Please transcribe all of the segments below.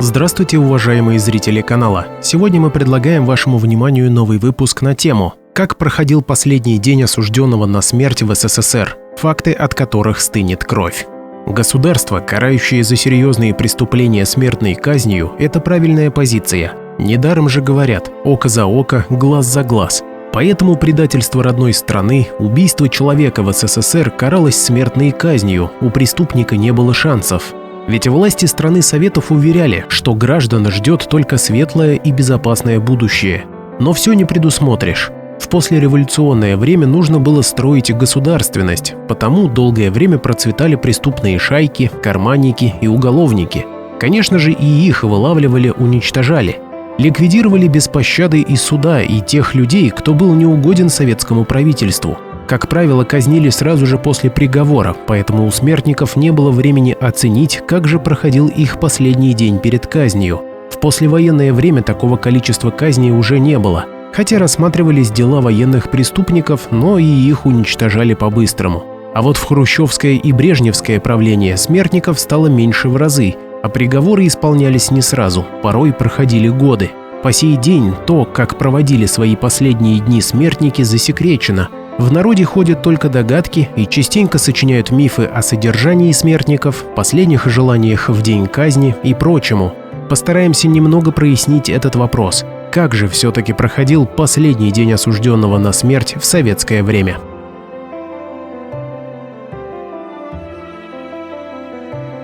Здравствуйте, уважаемые зрители канала! Сегодня мы предлагаем вашему вниманию новый выпуск на тему «Как проходил последний день осужденного на смерть в СССР, факты, от которых стынет кровь». Государство, карающее за серьезные преступления смертной казнью, это правильная позиция. Недаром же говорят «око за око, глаз за глаз». Поэтому предательство родной страны, убийство человека в СССР каралось смертной казнью, у преступника не было шансов. Ведь власти страны Советов уверяли, что граждан ждет только светлое и безопасное будущее. Но все не предусмотришь. В послереволюционное время нужно было строить государственность, потому долгое время процветали преступные шайки, карманники и уголовники. Конечно же, и их вылавливали, уничтожали. Ликвидировали без пощады и суда, и тех людей, кто был неугоден советскому правительству. Как правило, казнили сразу же после приговора, поэтому у смертников не было времени оценить, как же проходил их последний день перед казнью. В послевоенное время такого количества казней уже не было, хотя рассматривались дела военных преступников, но и их уничтожали по-быстрому. А вот в хрущевское и брежневское правление смертников стало меньше в разы, а приговоры исполнялись не сразу, порой проходили годы. По сей день то, как проводили свои последние дни смертники, засекречено. В народе ходят только догадки и частенько сочиняют мифы о содержании смертников, последних желаниях в день казни и прочему. Постараемся немного прояснить этот вопрос. Как же все-таки проходил последний день осужденного на смерть в советское время?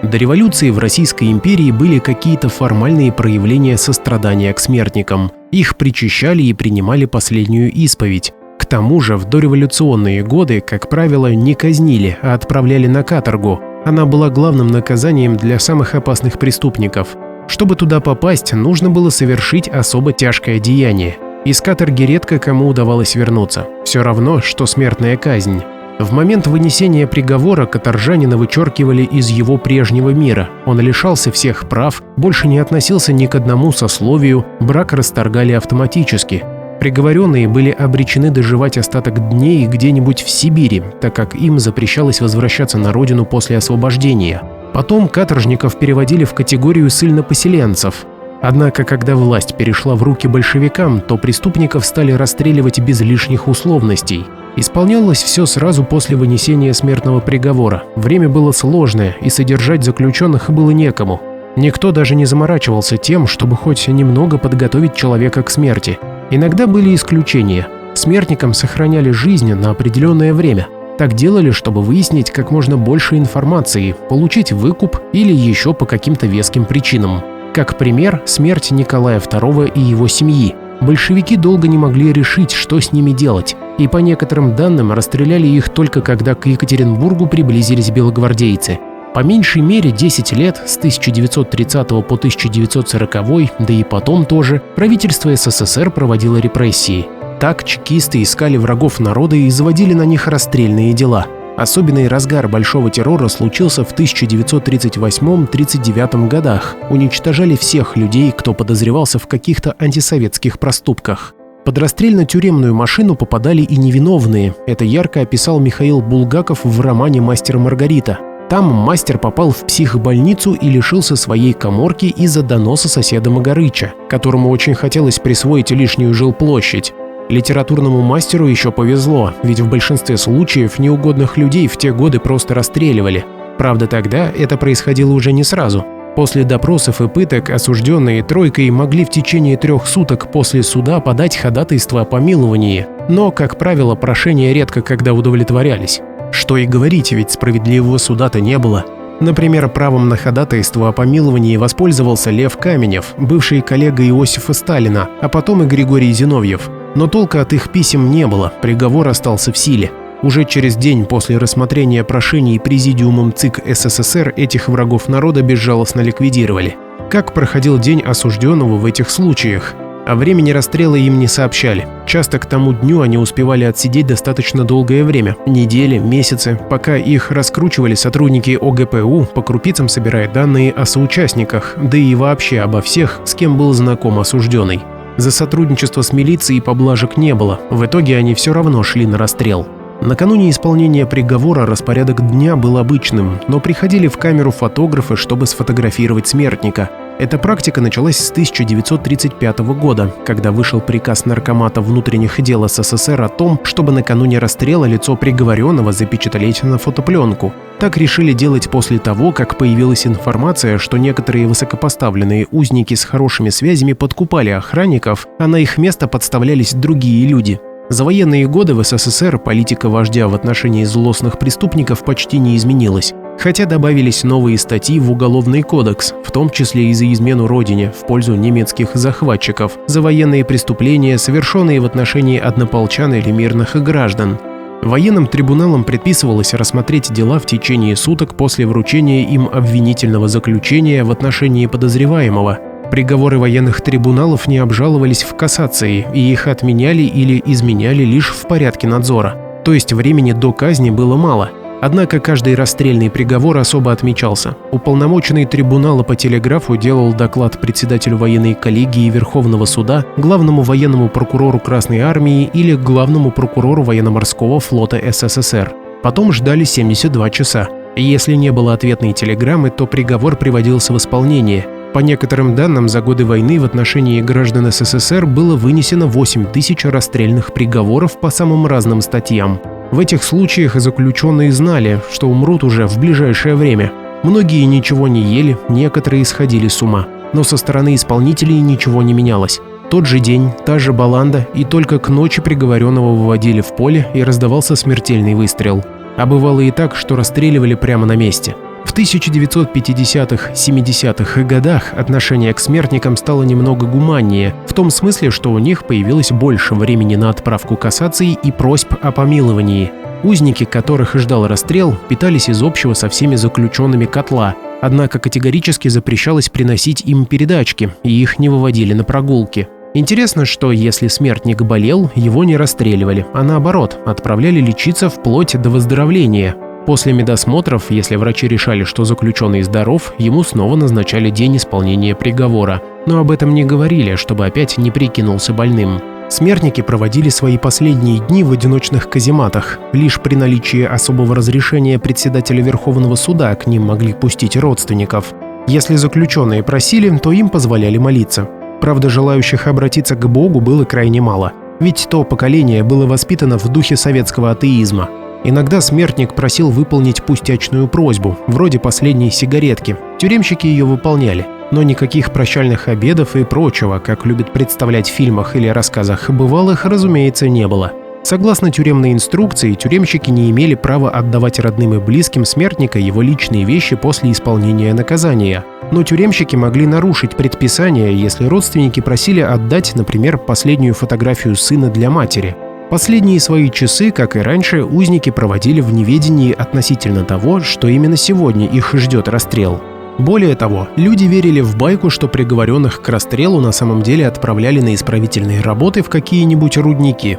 До революции в Российской империи были какие-то формальные проявления сострадания к смертникам. Их причащали и принимали последнюю исповедь. К тому же в дореволюционные годы, как правило, не казнили, а отправляли на каторгу. Она была главным наказанием для самых опасных преступников. Чтобы туда попасть, нужно было совершить особо тяжкое деяние. Из каторги редко кому удавалось вернуться. Все равно, что смертная казнь. В момент вынесения приговора каторжанина вычеркивали из его прежнего мира. Он лишался всех прав, больше не относился ни к одному сословию, брак расторгали автоматически. Приговоренные были обречены доживать остаток дней где-нибудь в Сибири, так как им запрещалось возвращаться на родину после освобождения. Потом каторжников переводили в категорию ссыльнопоселенцев. Однако, когда власть перешла в руки большевикам, то преступников стали расстреливать без лишних условностей. Исполнялось все сразу после вынесения смертного приговора. Время было сложное, и содержать заключенных было некому. Никто даже не заморачивался тем, чтобы хоть немного подготовить человека к смерти. Иногда были исключения. Смертникам сохраняли жизнь на определенное время. Так делали, чтобы выяснить как можно больше информации, получить выкуп или еще по каким-то веским причинам. Как пример, смерть Николая II и его семьи. Большевики долго не могли решить, что с ними делать, и по некоторым данным расстреляли их только когда к Екатеринбургу приблизились белогвардейцы. По меньшей мере 10 лет, с 1930 по 1940, да и потом тоже, правительство СССР проводило репрессии. Так чекисты искали врагов народа и заводили на них расстрельные дела. Особенный разгар большого террора случился в 1938-39 годах. Уничтожали всех людей, кто подозревался в каких-то антисоветских проступках. Под расстрельно-тюремную машину попадали и невиновные. Это ярко описал Михаил Булгаков в романе «Мастер и Маргарита». Там мастер попал в психбольницу и лишился своей каморки из-за доноса соседа Магарыча, которому очень хотелось присвоить лишнюю жилплощадь. Литературному мастеру еще повезло, ведь в большинстве случаев неугодных людей в те годы просто расстреливали. Правда, тогда это происходило уже не сразу. После допросов и пыток осужденные тройкой могли в течение 3 суток после суда подать ходатайство о помиловании, но, как правило, прошения редко когда удовлетворялись. Что и говорить, ведь справедливого суда-то не было. Например, правом на ходатайство о помиловании воспользовался Лев Каменев, бывший коллега Иосифа Сталина, а потом и Григорий Зиновьев. Но толка от их писем не было, приговор остался в силе. Уже через день после рассмотрения прошений Президиумом ЦИК СССР этих врагов народа безжалостно ликвидировали. Как проходил день осужденного в этих случаях? О времени расстрела им не сообщали. Часто к тому дню они успевали отсидеть достаточно долгое время – недели, месяцы, пока их раскручивали сотрудники ОГПУ, по крупицам собирая данные о соучастниках, да и вообще обо всех, с кем был знаком осужденный. За сотрудничество с милицией поблажек не было, в итоге они все равно шли на расстрел. Накануне исполнения приговора распорядок дня был обычным, но приходили в камеру фотографы, чтобы сфотографировать смертника. Эта практика началась с 1935 года, когда вышел приказ Наркомата внутренних дел СССР о том, чтобы накануне расстрела лицо приговоренного запечатлеть на фотопленку. Так решили делать после того, как появилась информация, что некоторые высокопоставленные узники с хорошими связями подкупали охранников, а на их место подставлялись другие люди. За военные годы в СССР политика вождя в отношении злостных преступников почти не изменилась. Хотя добавились новые статьи в Уголовный кодекс, в том числе и за измену родине в пользу немецких захватчиков, за военные преступления, совершенные в отношении однополчан или мирных граждан. Военным трибуналам предписывалось рассмотреть дела в течение суток после вручения им обвинительного заключения в отношении подозреваемого. Приговоры военных трибуналов не обжаловались в кассации, и их отменяли или изменяли лишь в порядке надзора. То есть времени до казни было мало. Однако каждый расстрельный приговор особо отмечался. Уполномоченный трибунала по телеграфу делал доклад председателю военной коллегии Верховного суда, главному военному прокурору Красной армии или главному прокурору военно-морского флота СССР. Потом ждали 72 часа. Если не было ответной телеграммы, то приговор приводился в исполнение. По некоторым данным, за годы войны в отношении граждан СССР было вынесено 8000 расстрельных приговоров по самым разным статьям. В этих случаях заключенные знали, что умрут уже в ближайшее время. Многие ничего не ели, некоторые сходили с ума. Но со стороны исполнителей ничего не менялось. Тот же день, та же баланда, и только к ночи приговоренного выводили в поле и раздавался смертельный выстрел. А бывало и так, что расстреливали прямо на месте. В 1950-70-х годах отношение к смертникам стало немного гуманнее, в том смысле, что у них появилось больше времени на отправку кассаций и просьб о помиловании. Узники, которых ждал расстрел, питались из общего со всеми заключенными котла, однако категорически запрещалось приносить им передачки, и их не выводили на прогулки. Интересно, что если смертник болел, его не расстреливали, а наоборот, отправляли лечиться вплоть до выздоровления. После медосмотров, если врачи решали, что заключенный здоров, ему снова назначали день исполнения приговора. Но об этом не говорили, чтобы опять не прикинулся больным. Смертники проводили свои последние дни в одиночных казематах. Лишь при наличии особого разрешения председателя Верховного суда к ним могли пустить родственников. Если заключенные просили, то им позволяли молиться. Правда, желающих обратиться к Богу было крайне мало. Ведь то поколение было воспитано в духе советского атеизма. Иногда смертник просил выполнить пустячную просьбу, вроде последней сигаретки. Тюремщики ее выполняли. Но никаких прощальных обедов и прочего, как любят представлять в фильмах или рассказах бывалых, разумеется, не было. Согласно тюремной инструкции, тюремщики не имели права отдавать родным и близким смертника его личные вещи после исполнения наказания. Но тюремщики могли нарушить предписание, если родственники просили отдать, например, последнюю фотографию сына для матери. Последние свои часы, как и раньше, узники проводили в неведении относительно того, что именно сегодня их ждет расстрел. Более того, люди верили в байку, что приговоренных к расстрелу на самом деле отправляли на исправительные работы в какие-нибудь рудники.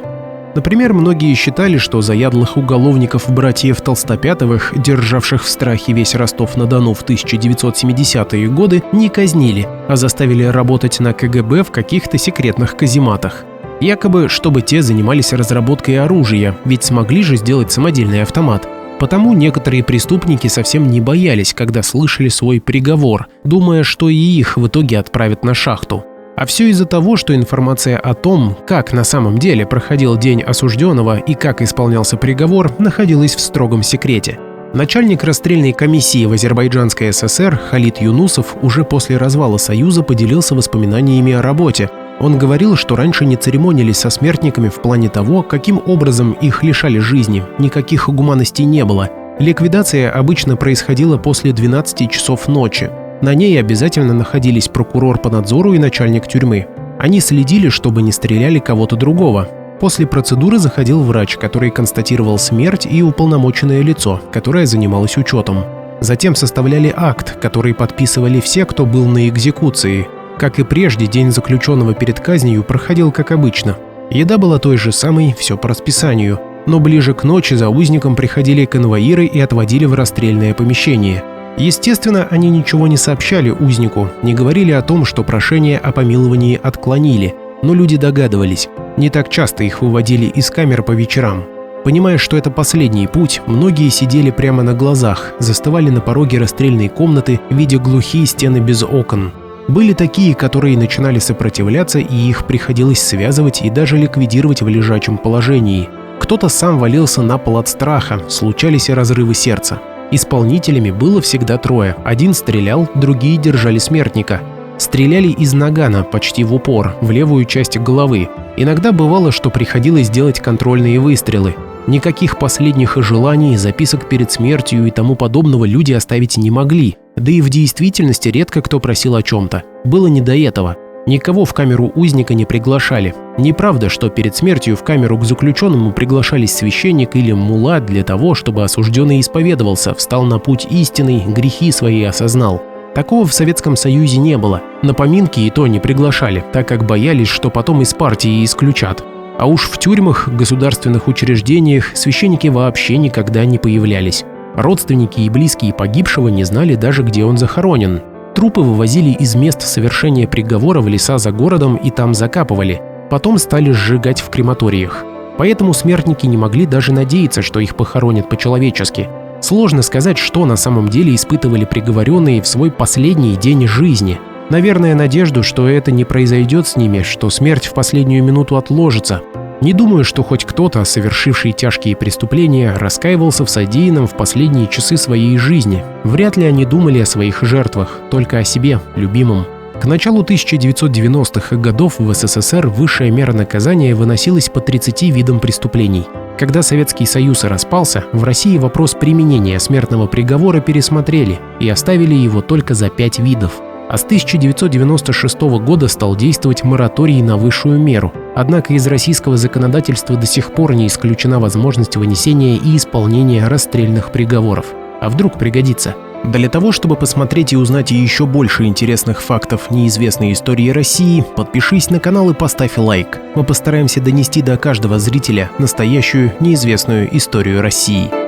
Например, многие считали, что заядлых уголовников-братьев Толстопятовых, державших в страхе весь Ростов-на-Дону в 1970-е годы, не казнили, а заставили работать на КГБ в каких-то секретных казематах. Якобы, чтобы те занимались разработкой оружия, ведь смогли же сделать самодельный автомат. Потому некоторые преступники совсем не боялись, когда слышали свой приговор, думая, что и их в итоге отправят на шахту. А все из-за того, что информация о том, как на самом деле проходил день осужденного и как исполнялся приговор, находилась в строгом секрете. Начальник расстрельной комиссии в Азербайджанской ССР Халид Юнусов уже после развала Союза поделился воспоминаниями о работе. Он говорил, что раньше не церемонились со смертниками в плане того, каким образом их лишали жизни, никаких гуманностей не было. Ликвидация обычно происходила после 12 часов ночи. На ней обязательно находились прокурор по надзору и начальник тюрьмы. Они следили, чтобы не стреляли кого-то другого. После процедуры заходил врач, который констатировал смерть, и уполномоченное лицо, которое занималось учетом. Затем составляли акт, который подписывали все, кто был на экзекуции. Как и прежде, день заключенного перед казнью проходил как обычно. Еда была той же самой, все по расписанию. Но ближе к ночи за узником приходили конвоиры и отводили в расстрельное помещение. Естественно, они ничего не сообщали узнику, не говорили о том, что прошение о помиловании отклонили. Но люди догадывались. Не так часто их выводили из камер по вечерам. Понимая, что это последний путь, многие сидели прямо на глазах, застывали на пороге расстрельной комнаты, видя глухие стены без окон. Были такие, которые начинали сопротивляться, и их приходилось связывать и даже ликвидировать в лежачем положении. Кто-то сам валился на пол от страха, случались и разрывы сердца. Исполнителями было всегда трое. Один стрелял, другие держали смертника. Стреляли из нагана, почти в упор, в левую часть головы. Иногда бывало, что приходилось делать контрольные выстрелы. Никаких последних желаний, записок перед смертью и тому подобного люди оставить не могли. Да и в действительности редко кто просил о чем-то. Было не до этого. Никого в камеру узника не приглашали. Неправда, что перед смертью в камеру к заключенному приглашались священник или мулла для того, чтобы осужденный исповедовался, встал на путь истинный, грехи свои осознал. Такого в Советском Союзе не было. На поминки и то не приглашали, так как боялись, что потом из партии исключат. А уж в тюрьмах, государственных учреждениях священники вообще никогда не появлялись. Родственники и близкие погибшего не знали даже, где он захоронен. Трупы вывозили из мест совершения приговора в леса за городом и там закапывали. Потом стали сжигать в крематориях. Поэтому смертники не могли даже надеяться, что их похоронят по-человечески. Сложно сказать, что на самом деле испытывали приговоренные в свой последний день жизни. Наверное, надежду, что это не произойдет с ними, что смерть в последнюю минуту отложится. Не думаю, что хоть кто-то, совершивший тяжкие преступления, раскаивался в содеянном в последние часы своей жизни. Вряд ли они думали о своих жертвах, только о себе, любимом. К началу 1990-х годов в СССР высшая мера наказания выносилась по 30 видам преступлений. Когда Советский Союз распался, в России вопрос применения смертного приговора пересмотрели и оставили его только за 5 видов. А с 1996 года стал действовать мораторий на высшую меру. Однако из российского законодательства до сих пор не исключена возможность вынесения и исполнения расстрельных приговоров. А вдруг пригодится? Для того, чтобы посмотреть и узнать еще больше интересных фактов неизвестной истории России, подпишись на канал и поставь лайк. Мы постараемся донести до каждого зрителя настоящую неизвестную историю России.